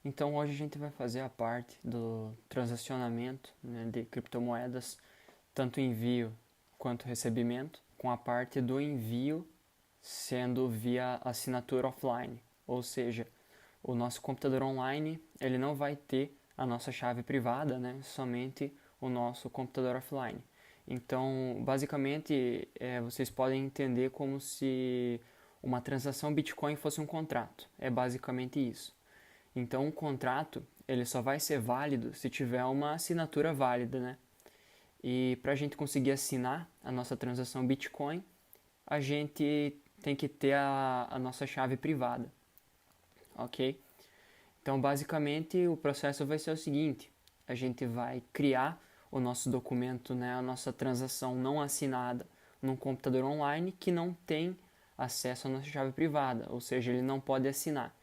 Então hoje a gente vai fazer a parte do transacionamento, né, de criptomoedas, tanto envio quanto recebimento, com a parte do envio sendo via assinatura offline, ou seja, o nosso computador online ele não vai ter a nossa chave privada, né, somente o nosso computador offline. Então, basicamente, vocês podem entender como se uma transação Bitcoin fosse um contrato. É basicamente isso. Então, um contrato ele só vai ser válido se tiver uma assinatura válida, né? E para a gente conseguir assinar a nossa transação Bitcoin, a gente tem que ter a nossa chave privada, ok? Então, basicamente, o processo vai ser o seguinte: a gente vai criar o nosso documento, né, a nossa transação não assinada num computador online que não tem acesso à nossa chave privada, ou seja, ele não pode assinar.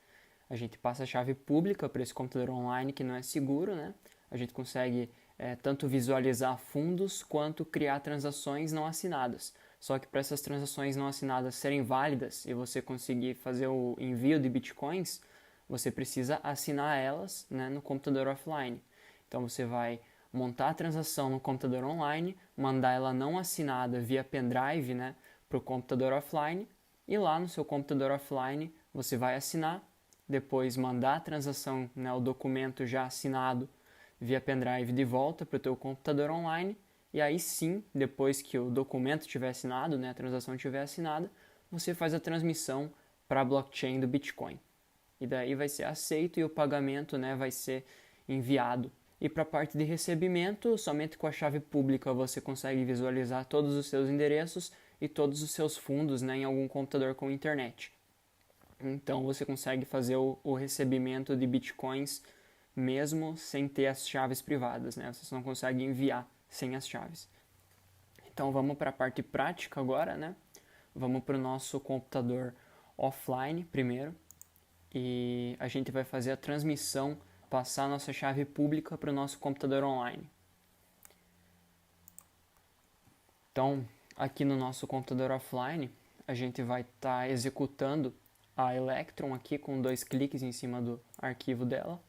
A gente passa a chave pública para esse computador online que não é seguro, né? A gente consegue tanto visualizar fundos quanto criar transações não assinadas. Só que para essas transações não assinadas serem válidas e você conseguir fazer o envio de bitcoins, você precisa assinar elas, né, no computador offline. Então você vai montar a transação no computador online, mandar ela não assinada via pendrive, né, para o computador offline, e lá no seu computador offline você vai assinar, depois mandar a transação, né, o documento já assinado via pendrive de volta para o teu computador online, e aí sim, depois que o documento estiver assinado, né, a transação estiver assinada, você faz a transmissão para a blockchain do Bitcoin. E daí vai ser aceito e o pagamento, né, vai ser enviado. E para a parte de recebimento, somente com a chave pública você consegue visualizar todos os seus endereços e todos os seus fundos, né, em algum computador com internet. Então você consegue fazer o recebimento de bitcoins mesmo sem ter as chaves privadas, né? Você não consegue enviar sem as chaves. Então vamos para a parte prática agora, né? Vamos para o nosso computador offline primeiro e a gente vai fazer a transmissão, passar a nossa chave pública para o nosso computador online. Então, aqui no nosso computador offline, a gente vai estar executando a Electron aqui com 2 cliques em cima do arquivo dela.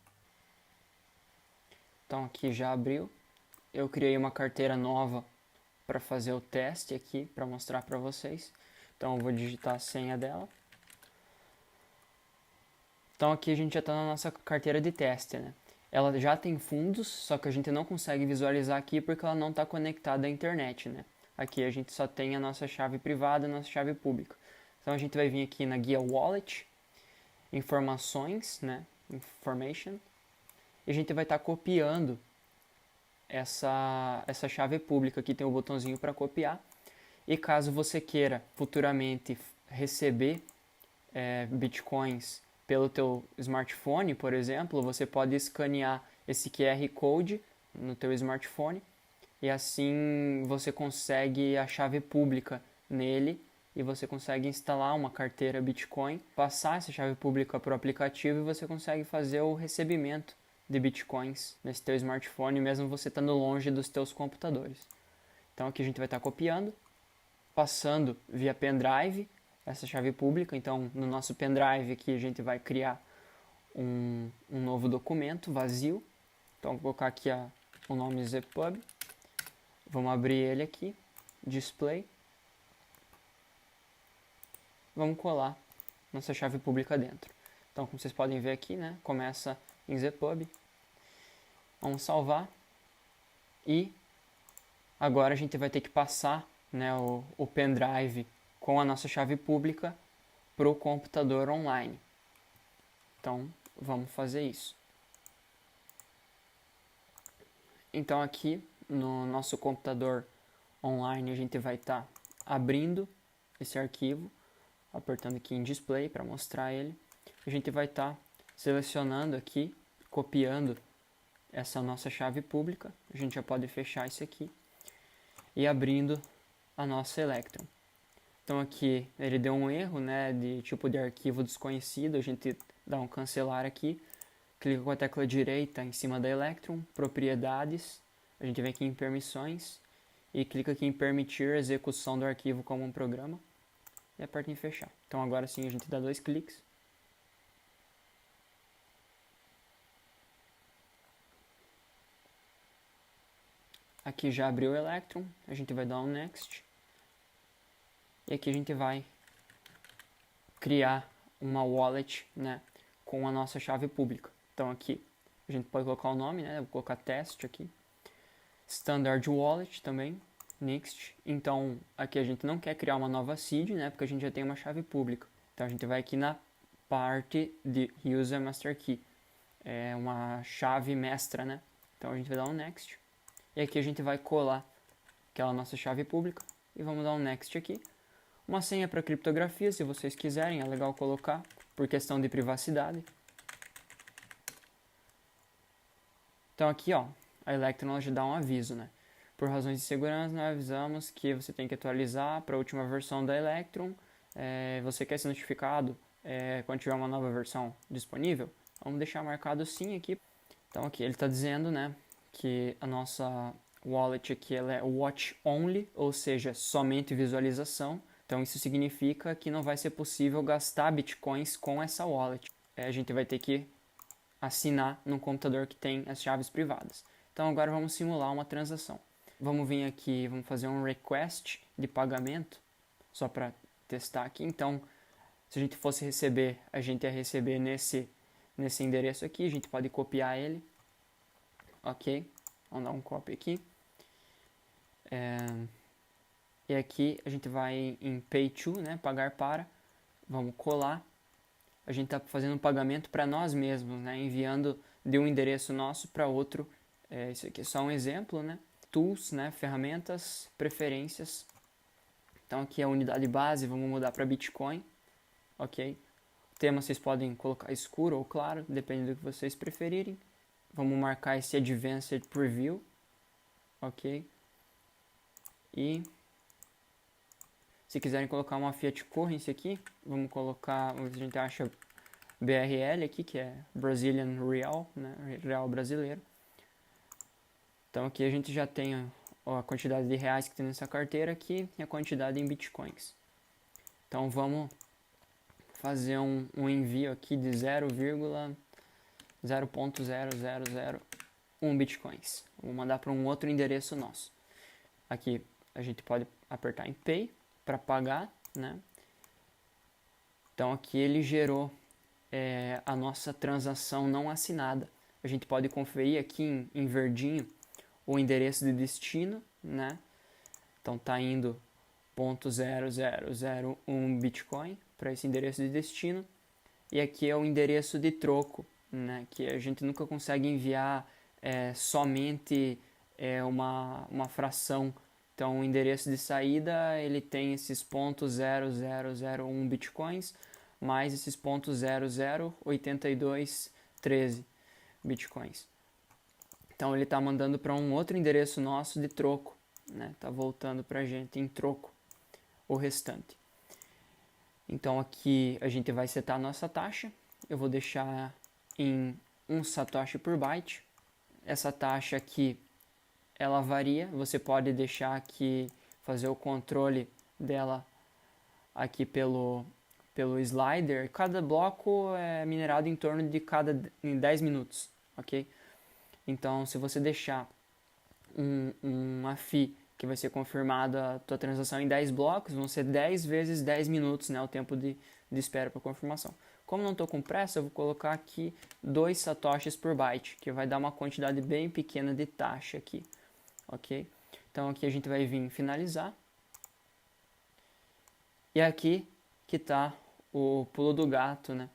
Então aqui já abriu. Eu criei uma carteira nova para fazer o teste aqui, para mostrar para vocês. Então eu vou digitar a senha dela. Então aqui a gente já está na nossa carteira de teste, né? Ela já tem fundos, só que a gente não consegue visualizar aqui porque ela não está conectada à internet, né? Aqui a gente só tem a nossa chave privada e a nossa chave pública. Então a gente vai vir aqui na guia Wallet, informações, né? Information. E a gente vai estar copiando essa chave pública. Aqui tem o botãozinho para copiar. E caso você queira futuramente receber bitcoins pelo teu smartphone, por exemplo, você pode escanear esse QR Code no teu smartphone e assim você consegue a chave pública nele e você consegue instalar uma carteira Bitcoin, passar essa chave pública para o aplicativo e você consegue fazer o recebimento de bitcoins nesse teu smartphone, mesmo você estando longe dos teus computadores. Então aqui a gente vai estar copiando, passando via pendrive essa chave pública. Então no nosso pendrive aqui a gente vai criar um novo documento vazio. Então vou colocar aqui o nome ZPub. Vamos abrir ele aqui, display. Vamos colar nossa chave pública dentro. Então como vocês podem ver aqui, né, começa em ZPub. Vamos salvar e agora a gente vai ter que passar, né, o pendrive com a nossa chave pública para o computador online. Então vamos fazer isso. Então aqui no nosso computador online a gente vai estar abrindo esse arquivo, apertando aqui em display para mostrar ele. A gente vai estar selecionando aqui, copiando essa nossa chave pública. A gente já pode fechar isso aqui e abrindo a nossa Electron. Então aqui ele deu um erro, né, de tipo de arquivo desconhecido. A gente dá um cancelar aqui, clica com a tecla direita em cima da Electron, propriedades, a gente vem aqui em permissões e clica aqui em permitir a execução do arquivo como um programa e aperta em fechar. Então agora sim a gente dá 2 cliques. aqui já abriu o Electron, a gente vai dar um Next. E aqui a gente vai criar uma wallet, né, com a nossa chave pública. Então aqui a gente pode colocar o nome, né, eu vou colocar teste aqui. Standard Wallet também, Next. Então aqui a gente não quer criar uma nova seed, né, porque a gente já tem uma chave pública. Então a gente vai aqui na parte de User Master Key. É uma chave mestra, né? Então a gente vai dar um Next. E aqui a gente vai colar aquela nossa chave pública. E vamos dar um Next aqui. Uma senha para criptografia, se vocês quiserem, é legal colocar, por questão de privacidade. Então aqui, ó, a Electron já dá um aviso, né? Por razões de segurança, nós avisamos que você tem que atualizar para a última versão da Electron. Você quer ser notificado quando tiver uma nova versão disponível? Vamos deixar marcado sim aqui. Então aqui ele está dizendo, né, que a nossa wallet aqui ela é watch only, ou seja, somente visualização. Então isso significa que não vai ser possível gastar bitcoins com essa wallet. A gente vai ter que assinar num computador que tem as chaves privadas. Então agora vamos simular uma transação. Vamos vir aqui, vamos fazer um request de pagamento, só para testar aqui. Então, se a gente fosse receber, a gente ia receber nesse endereço aqui, a gente pode copiar ele. Ok, vamos dar um copy aqui. E aqui a gente vai em Pay to, né, pagar para. Vamos colar. A gente está fazendo um pagamento para nós mesmos, né, enviando de um endereço nosso para outro. Isso aqui é só um exemplo, né. Tools, né, ferramentas, preferências. Então aqui é a unidade base, vamos mudar para Bitcoin. Ok. O tema vocês podem colocar escuro ou claro, depende do que vocês preferirem. Vamos marcar esse Advanced Preview. Ok. E se quiserem colocar uma Fiat Currency aqui, vamos colocar, a gente acha BRL aqui, que é Brazilian Real, né, real brasileiro. Então aqui a gente já tem a quantidade de reais que tem nessa carteira aqui e a quantidade em bitcoins. Então vamos fazer um envio aqui de 0,00001 bitcoins. Vou mandar para um outro endereço nosso. Aqui a gente pode apertar em Pay para pagar, né? Então aqui ele gerou a nossa transação não assinada. A gente pode conferir aqui em verdinho o endereço de destino, né? Então tá indo 0.0001 Bitcoin para esse endereço de destino. E aqui é o endereço de troco, né? Que a gente nunca consegue enviar somente uma fração. Então o endereço de saída ele tem esses 0.0001 bitcoins mais esses 0.008213 bitcoins. Então ele está mandando para um outro endereço nosso de troco, né? Tá voltando para a gente em troco o restante. Então aqui a gente vai setar a nossa taxa. Eu vou deixar em 1 satoshi por byte. Essa taxa aqui ela varia, você pode deixar aqui, fazer o controle dela aqui pelo slider. Cada bloco é minerado em torno de em 10 minutos, ok? Então se você deixar uma FII que vai ser confirmada a tua transação em 10 blocos, vão ser 10 vezes 10 minutos, né, o tempo de espera para confirmação. Como não estou com pressa, eu vou colocar aqui 2 satoshis por byte, que vai dar uma quantidade bem pequena de taxa aqui. Ok? Então aqui a gente vai vir finalizar. E aqui que está o pulo do gato, né?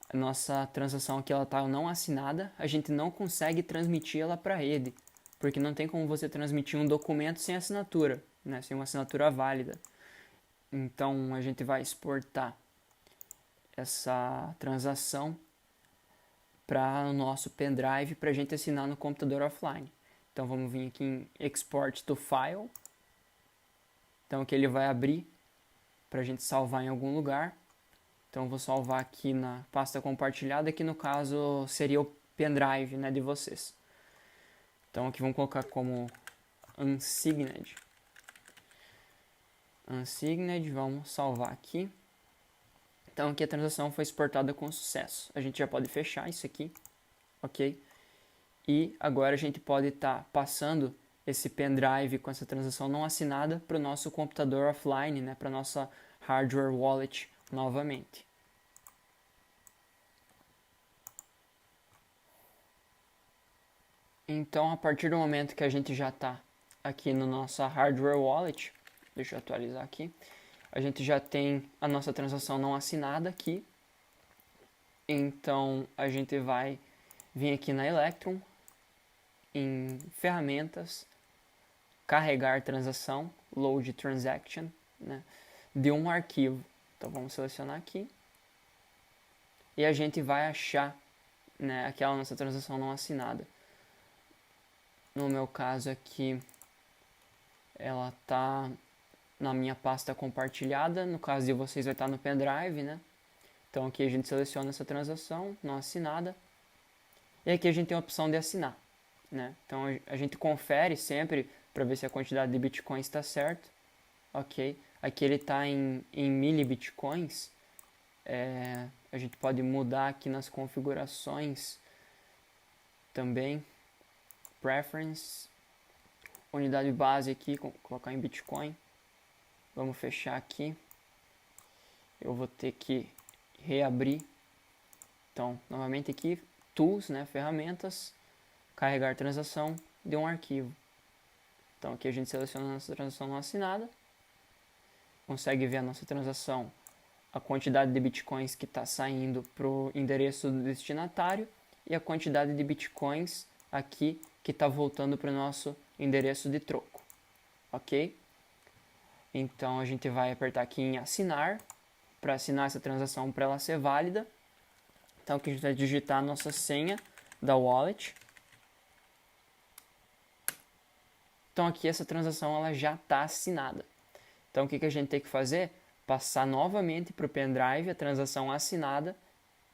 A nossa transação aqui ela está não assinada, a gente não consegue transmitir ela para a rede, porque não tem como você transmitir um documento sem assinatura, né? Sem uma assinatura válida. Então a gente vai exportar essa transação para o nosso pendrive para a gente assinar no computador offline. Então vamos vir aqui em Export to File. Então aqui ele vai abrir para a gente salvar em algum lugar. Então eu vou salvar aqui na pasta compartilhada, que no caso seria o pendrive, né, de vocês. Então aqui vamos colocar como Unsigned. Unsigned, vamos salvar aqui. Então aqui a transação foi exportada com sucesso. A gente já pode fechar isso aqui, ok? E agora a gente pode estar passando esse pendrive com essa transação não assinada para o nosso computador offline, né, para nossa hardware wallet novamente. Então, a partir do momento que a gente já está aqui no nossa hardware wallet, deixa eu atualizar aqui, a gente já tem a nossa transação não assinada aqui. Então, a gente vai vir aqui na Electrum, em ferramentas, carregar transação, load transaction, né, de um arquivo. Então, vamos selecionar aqui. E a gente vai achar, né, aquela nossa transação não assinada. No meu caso aqui, ela está na minha pasta compartilhada. No caso de vocês, vai estar no pendrive, né? Então aqui a gente seleciona essa transação não assinada. E aqui a gente tem a opção de assinar, né? Então a gente confere sempre para ver se a quantidade de bitcoins está certo. Ok. Aqui ele está em milibitcoins. A gente pode mudar aqui nas configurações também. Preference, unidade base aqui, colocar em Bitcoin. Vamos fechar aqui. Eu vou ter que reabrir. Então, novamente aqui, Tools, né, ferramentas, carregar transação de um arquivo. Então aqui a gente seleciona a nossa transação não assinada. Consegue ver a nossa transação, a quantidade de Bitcoins que está saindo para o endereço do destinatário e a quantidade de Bitcoins aqui que está voltando para o nosso endereço de troco, ok? Então a gente vai apertar aqui em assinar, para assinar essa transação para ela ser válida. Então aqui a gente vai digitar a nossa senha da wallet. Então aqui essa transação ela já está assinada. Então o que a gente tem que fazer? Passar novamente para o pendrive a transação assinada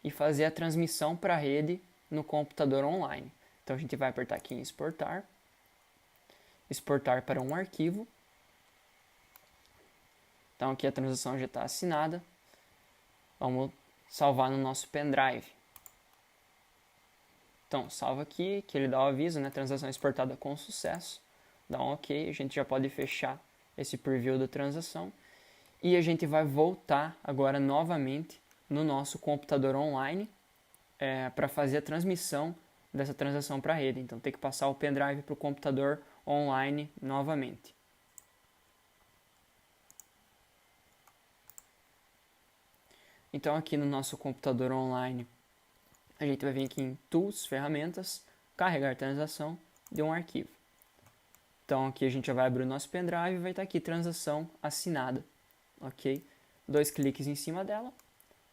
e fazer a transmissão para a rede no computador online. Então a gente vai apertar aqui em exportar, exportar para um arquivo. Então aqui a transação já está assinada. Vamos salvar no nosso pendrive. Então salva aqui, que ele dá o aviso, né? Transação exportada com sucesso. Dá um ok, a gente já pode fechar esse preview da transação. E a gente vai voltar agora novamente no nosso computador online para fazer a transmissão dessa transação para a rede. Então tem que passar o pendrive para o computador online novamente. Então aqui no nosso computador online, a gente vai vir aqui em Tools, Ferramentas, Carregar Transação de um arquivo. Então aqui a gente já vai abrir o nosso pendrive e vai estar aqui transação assinada, ok? 2 cliques em cima dela,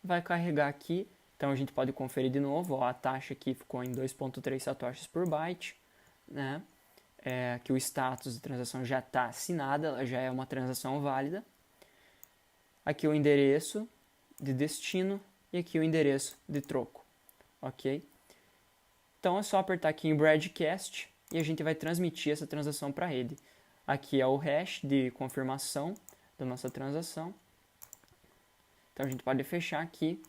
vai carregar aqui. Então a gente pode conferir de novo, ó, a taxa aqui ficou em 2.3 satoshis por byte, né? Que o status de transação já está assinada, ela já é uma transação válida. Aqui o endereço de destino e aqui o endereço de troco, ok? Então é só apertar aqui em Broadcast e a gente vai transmitir essa transação para a rede. Aqui é o hash de confirmação da nossa transação. Então a gente pode fechar aqui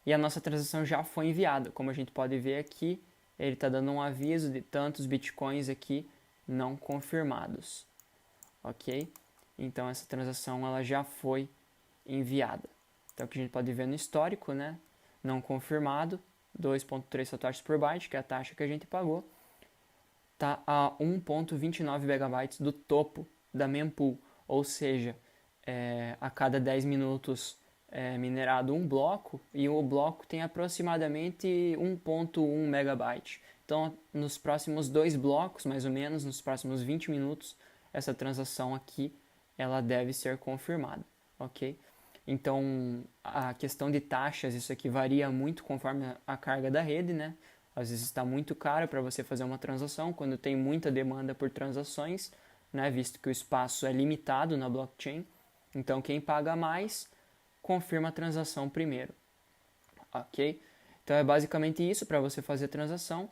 e a nossa transação já foi enviada. Como a gente pode ver aqui, ele está dando um aviso de tantos bitcoins aqui não confirmados, ok? Então essa transação ela já foi enviada. Então aqui a gente pode ver no histórico, né? Não confirmado, 2.3 satoshis por byte, que é a taxa que a gente pagou. Está a 1.29 megabytes do topo da mempool, ou seja, a cada 10 minutos é minerado um bloco e o bloco tem aproximadamente 1.1 megabyte. Então, nos próximos 2 blocos, mais ou menos, nos próximos 20 minutos, essa transação aqui ela deve ser confirmada, ok? Então, a questão de taxas, isso aqui varia muito conforme a carga da rede, né? Às vezes está muito caro para você fazer uma transação, quando tem muita demanda por transações, né? Visto que o espaço é limitado na blockchain. Então, quem paga mais, confirma a transação primeiro, ok? Então, é basicamente isso para você fazer a transação.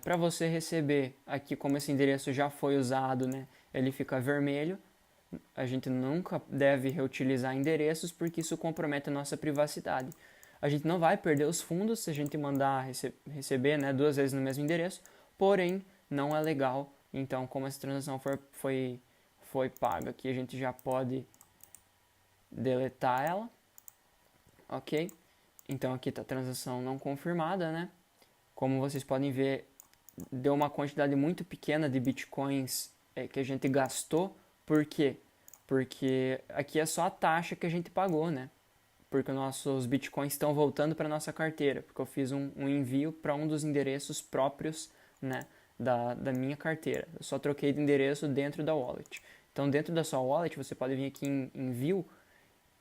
Para você receber aqui, como esse endereço já foi usado, né? Ele fica vermelho. A gente nunca deve reutilizar endereços porque isso compromete a nossa privacidade. A gente não vai perder os fundos se a gente mandar receber, né, 2 vezes no mesmo endereço, porém não é legal Então, como essa transação foi paga aqui, a gente já pode deletar ela, ok? Então aqui está a transação não confirmada, né? Como vocês podem ver, deu uma quantidade muito pequena de bitcoins que a gente gastou. Por quê? Porque aqui é só a taxa que a gente pagou, né? Porque nossos bitcoins estão voltando para nossa carteira, porque eu fiz um envio para um dos endereços próprios, né, da minha carteira. Eu só troquei de endereço dentro da wallet. Então, dentro da sua wallet, você pode vir aqui em View,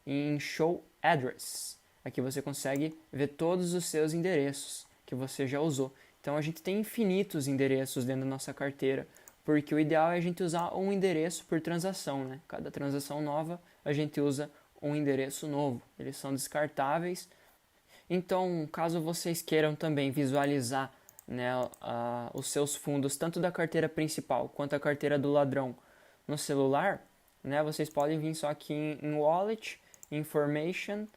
em Show Address. Aqui você consegue ver todos os seus endereços que você já usou. Então, a gente tem infinitos endereços dentro da nossa carteira, porque o ideal é a gente usar um endereço por transação, né? Cada transação nova, a gente usa um endereço novo. Eles são descartáveis. Então, caso vocês queiram também visualizar, né, os seus fundos, tanto da carteira principal quanto a carteira do ladrão no celular, né, vocês podem vir só aqui em Wallet, Information,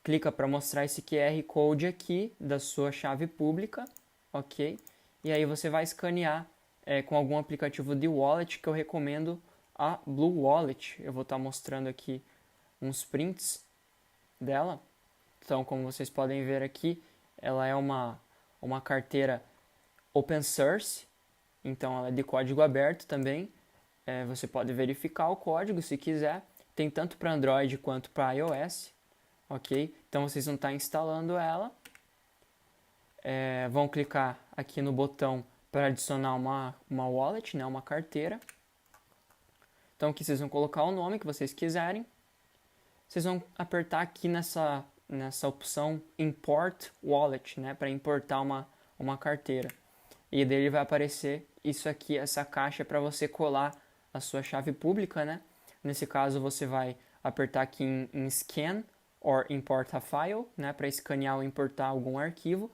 clica para mostrar esse QR Code aqui da sua chave pública, ok? E aí você vai escanear com algum aplicativo de wallet, que eu recomendo a Blue Wallet. Eu vou estar mostrando aqui uns prints dela. Então, como vocês podem ver aqui, ela é uma carteira open source, então ela é de código aberto também. Você pode verificar o código se quiser. Tem tanto para Android quanto para iOS, ok? Então vocês vão estar instalando ela. Vão clicar aqui no botão para adicionar uma wallet, né, uma carteira. Então aqui vocês vão colocar o nome que vocês quiserem. Vocês vão apertar aqui nessa opção Import Wallet, né, para importar uma carteira. E daí vai aparecer isso aqui, essa caixa para você colar a sua chave pública, né? Nesse caso você vai apertar aqui em Scan or Import a File, né, para escanear ou importar algum arquivo.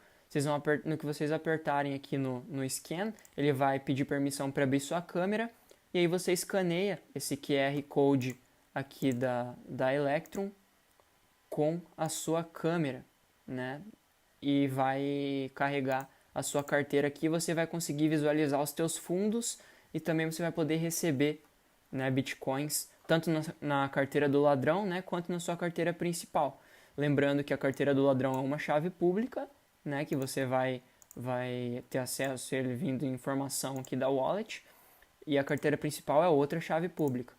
No que vocês apertarem aqui no Scan, ele vai pedir permissão para abrir sua câmera, e aí você escaneia esse QR Code aqui da Electrum com a sua câmera, né? E vai carregar a sua carteira aqui, você vai conseguir visualizar os teus fundos e também você vai poder receber, né, bitcoins tanto na carteira do ladrão, né, quanto na sua carteira principal. Lembrando que a carteira do ladrão é uma chave pública, né, que você vai ter acesso a ele vindo informação aqui da wallet, e a carteira principal é outra chave pública.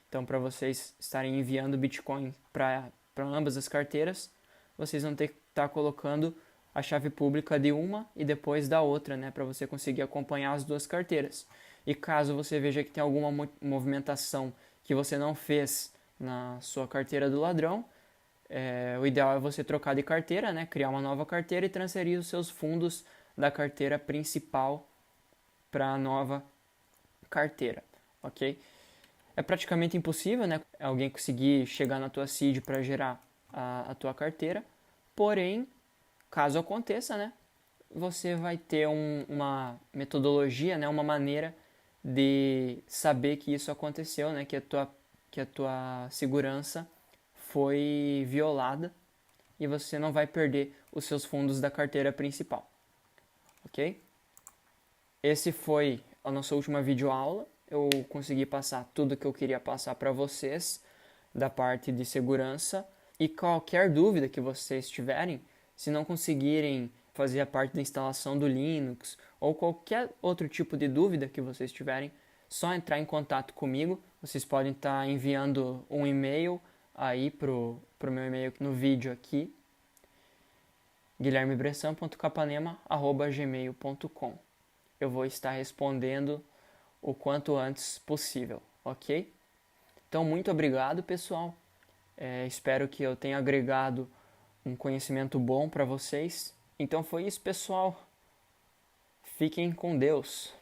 Então, para vocês estarem enviando Bitcoin para ambas as carteiras, vocês vão ter que estar colocando a chave pública de uma e depois da outra, né, para você conseguir acompanhar as duas carteiras. E caso você veja que tem alguma movimentação que você não fez na sua carteira do ladrão, o ideal é você trocar de carteira, né, criar uma nova carteira e transferir os seus fundos da carteira principal para a nova carteira, ok? É praticamente impossível, né, alguém conseguir chegar na tua seed para gerar a tua carteira, porém, caso aconteça, né, você vai ter uma metodologia, né, uma maneira de saber que isso aconteceu, né, que a tua segurança foi violada e você não vai perder os seus fundos da carteira principal, ok? Esse foi a nossa última videoaula. Eu consegui passar tudo que eu queria passar para vocês da parte de segurança, e qualquer dúvida que vocês tiverem, se não conseguirem fazer a parte da instalação do Linux ou qualquer outro tipo de dúvida que vocês tiverem, só entrar em contato comigo. Vocês podem estar enviando um e-mail aí pro meu e-mail no vídeo aqui, guilhermebressan.capanema@gmail.com. Eu vou estar respondendo o quanto antes possível, ok? Então, muito obrigado, pessoal. Espero que eu tenha agregado um conhecimento bom para vocês. Então foi isso, pessoal. Fiquem com Deus.